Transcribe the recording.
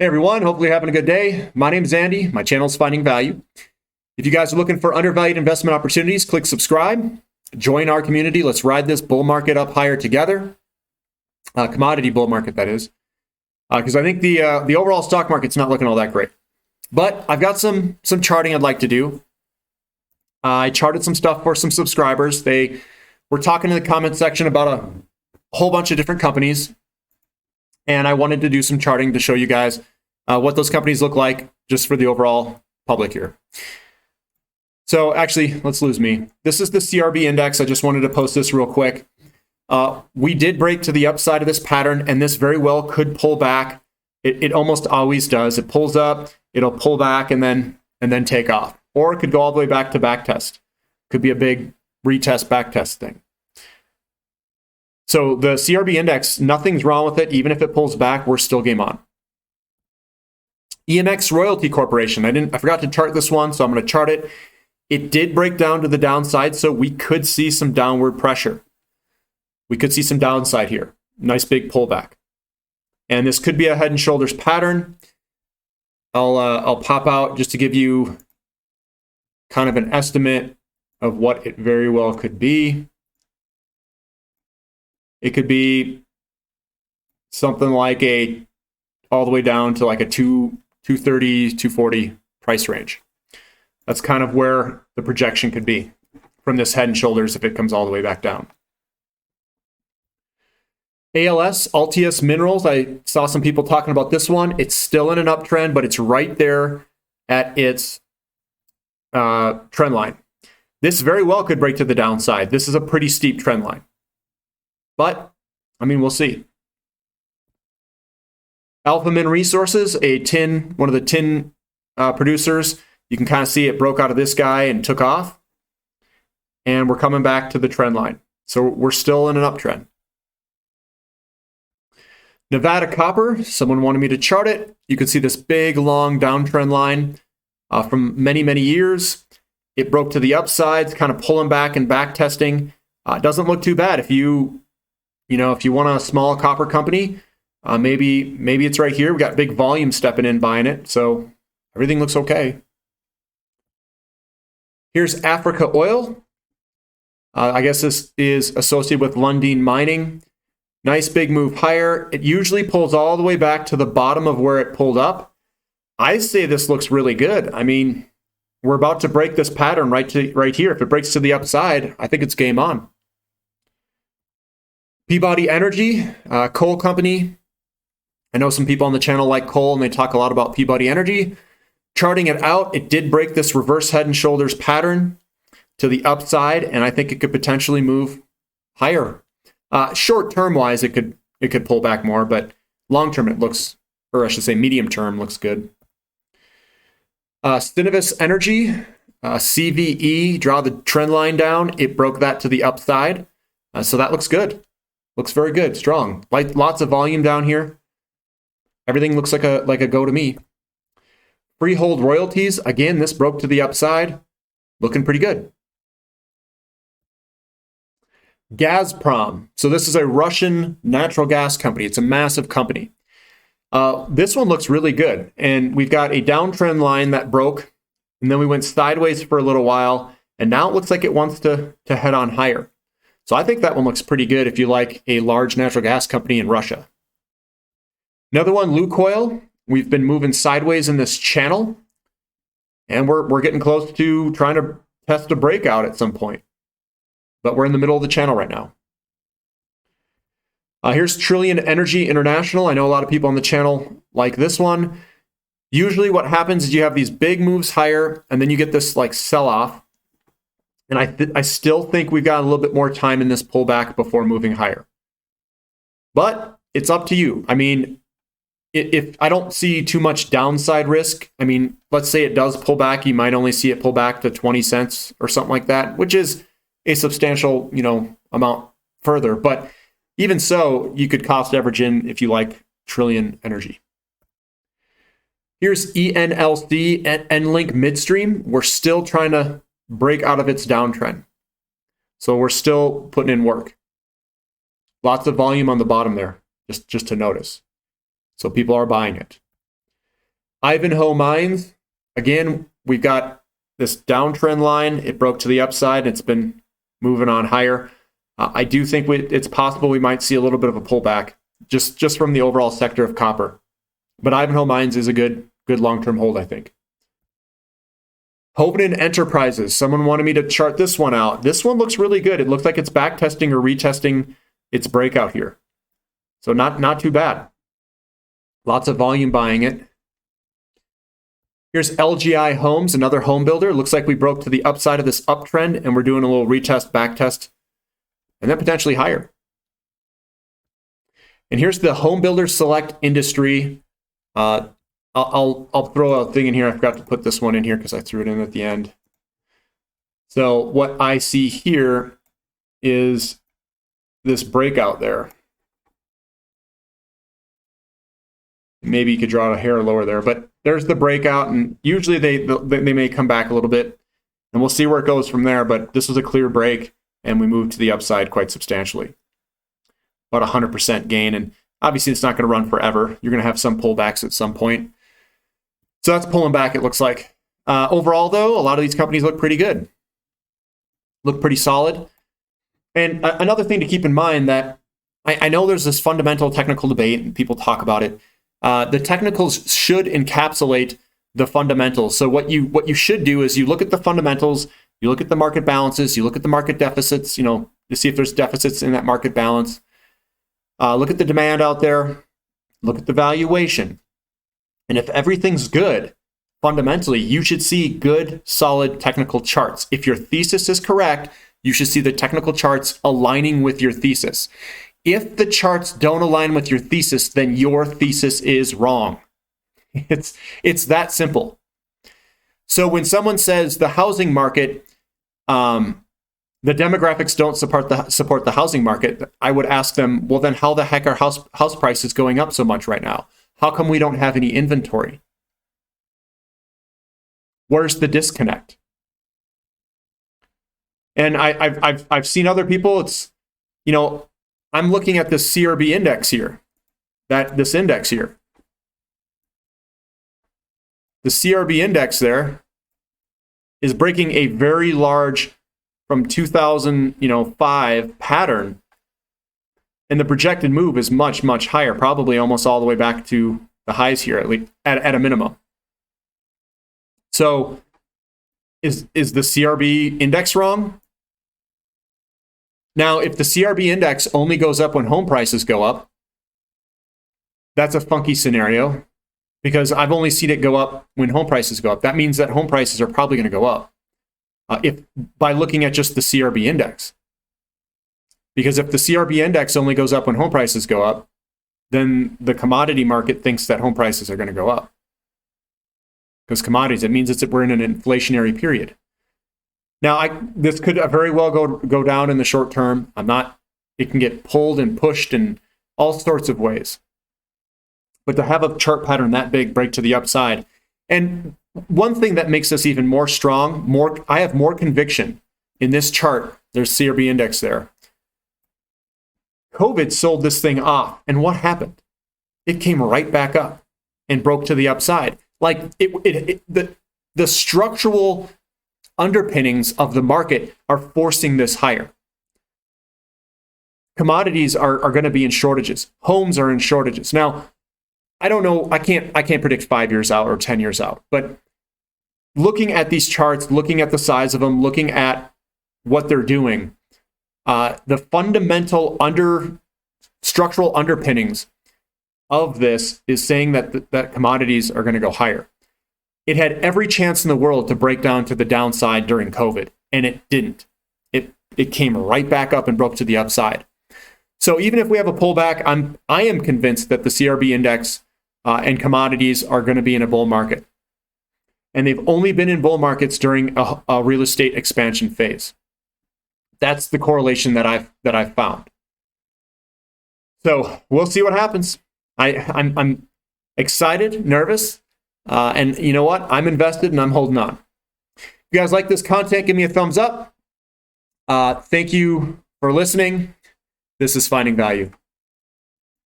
Hey everyone, hopefully you're having a good day. My name is Andy. My channel is Finding Value. If you guys are looking for undervalued investment opportunities, click subscribe. Join our community. Let's ride this bull market up higher together. Commodity bull market, that is. Because I think the overall stock market's not looking all that great. But I've got some charting I'd like to do. I charted some stuff for some subscribers. They were talking in the comment section about a whole bunch of different companies. And I wanted to do some charting to show you guys what those companies look like just for the overall public here. So actually, let's lose me. This is the CRB index. I just wanted to post this real quick. We did break to the upside of this pattern, and this very well could pull back. It almost always does. It pulls up, it'll pull back, and then take off. Or it could go all the way back to back test. Could be a big retest, back test thing. So the CRB index, nothing's wrong with it. Even if it pulls back, we're still game on. EMX Royalty Corporation. I forgot to chart this one, so I'm going to chart it. It did break down to the downside, so we could see some downward pressure. We could see some downside here. Nice big pullback. And this could be a head and shoulders pattern. I'll pop out just to give you kind of an estimate of what it very well could be. It could be something like all the way down to like a 230, 240 price range. That's kind of where the projection could be from this head and shoulders if it comes all the way back down. ALS, Altius Minerals, I saw some people talking about this one. It's still in an uptrend, but it's right there at its trend line. This very well could break to the downside. This is a pretty steep trend line. But, I mean, we'll see. Alpha Min Resources, one of the tin producers. You can kind of see it broke out of this guy and took off. And we're coming back to the trend line. So we're still in an uptrend. Nevada Copper, someone wanted me to chart it. You can see this big, long downtrend line from many, many years. It broke to the upside, kind of pulling back and back testing. It doesn't look too bad. If you want a small copper company, maybe it's right here. We got big volume stepping in buying it, so everything looks okay. Here's Africa Oil. I guess this is associated with Lundin Mining. Nice big move higher. It usually pulls all the way back to the bottom of where it pulled up. I say this looks really good. I mean, we're about to break this pattern right here. If it breaks to the upside, I think it's game on. Peabody Energy, coal company. I know some people on the channel like coal, and they talk a lot about Peabody Energy. Charting it out, it did break this reverse head and shoulders pattern to the upside, and I think it could potentially move higher. Short-term wise, it could pull back more, but long-term it looks, or I should say medium-term looks good. Synovus Energy, CVE, draw the trend line down. It broke that to the upside, so that looks good. Looks very good, strong. Lots of volume down here. Everything looks like a go to me. Freehold Royalties, again, this broke to the upside. Looking pretty good. Gazprom. So this is a Russian natural gas company. It's a massive company. This one looks really good. And we've got a downtrend line that broke. And then we went sideways for a little while. And now it looks like it wants to head on higher. So I think that one looks pretty good if you like a large natural gas company in Russia. Another one, Lukoil. We've been moving sideways in this channel. And we're getting close to trying to test a breakout at some point. But we're in the middle of the channel right now. Here's Trillion Energy International. I know a lot of people on the channel like this one. Usually what happens is you have these big moves higher, and then you get this like sell-off. And I still think we've got a little bit more time in this pullback before moving higher. But it's up to you. I mean, if I don't see too much downside risk, I mean, let's say it does pull back, you might only see it pull back to 20 cents or something like that, which is a substantial, amount further. But even so, you could cost average in if you like Trillion Energy. Here's ENLC and Enlink Midstream. We're still trying to break out of its downtrend. So we're still putting in work. Lots of volume on the bottom there, just to notice. So people are buying it. Ivanhoe Mines, again, we've got this downtrend line. It broke to the upside. It's been moving on higher. I do think it's possible we might see a little bit of a pullback just from the overall sector of copper. But Ivanhoe Mines is a good long-term hold, I think. Hovinden Enterprises. Someone wanted me to chart this one out. This one looks really good. It looks like it's back testing or retesting its breakout here. So not too bad. Lots of volume buying it. Here's LGI Homes, another home builder. Looks like we broke to the upside of this uptrend, and we're doing a little retest, back test, and then potentially higher. And here's the Home Builder Select Industry. I'll throw a thing in here. I forgot to put this one in here because I threw it in at the end. So what I see here is this breakout there. Maybe you could draw a hair lower there, but there's the breakout, and usually they may come back a little bit, and we'll see where it goes from there. But this was a clear break, and we moved to the upside quite substantially. About 100% gain, and obviously it's not going to run forever. You're going to have some pullbacks at some point. So that's pulling back, it looks like. Overall, though, a lot of these companies look pretty good. Look pretty solid. And another thing to keep in mind that I know there's this fundamental technical debate, and people talk about it. The technicals should encapsulate the fundamentals. So what you should do is you look at the fundamentals, you look at the market balances, you look at the market deficits, to see if there's deficits in that market balance. Look at the demand out there, look at the valuation. And if everything's good, fundamentally, you should see good, solid technical charts. If your thesis is correct, you should see the technical charts aligning with your thesis. If the charts don't align with your thesis, then your thesis is wrong. It's that simple. So when someone says the housing market, the demographics don't support the housing market, I would ask them, well, then how the heck are house prices going up so much right now? How come we don't have any inventory? Where's the disconnect? And I've seen other people. It's I'm looking at this CRB index here, this index here. The CRB index is breaking a very large from 2005 pattern, and the projected move is much, much higher, probably almost all the way back to the highs here, at least at a minimum. So is the CRB index wrong? Now, if the CRB index only goes up when home prices go up, that's a funky scenario because I've only seen it go up when home prices go up. That means that home prices are probably going to go up if by looking at just the CRB index. Because if the CRB index only goes up when home prices go up, then the commodity market thinks that home prices are going to go up. Because commodities, it means we're in an inflationary period. Now, this could very well go down in the short term. It can get pulled and pushed in all sorts of ways. But to have a chart pattern that big break to the upside, and one thing that makes us even more strong, I have more conviction in this chart. There's CRB index there. COVID sold this thing off, and what happened? It came right back up and broke to the upside. Like the structural underpinnings of the market are forcing this higher. Commodities are going to be in shortages. Homes are in shortages. Now, I don't know. I can't predict 5 years out or 10 years out. But looking at these charts, looking at the size of them, looking at what they're doing, the fundamental structural underpinnings of this is saying that commodities are going to go higher. It had every chance in the world to break down to the downside during COVID, and it didn't. It came right back up and broke to the upside. So even if we have a pullback, I am convinced that the CRB index and commodities are going to be in a bull market. And they've only been in bull markets during a real estate expansion phase. That's the correlation that I've found. So we'll see what happens. I'm excited, nervous, and you know what? I'm invested and I'm holding on. If you guys like this content, give me a thumbs up. Thank you for listening. This is Finding Value.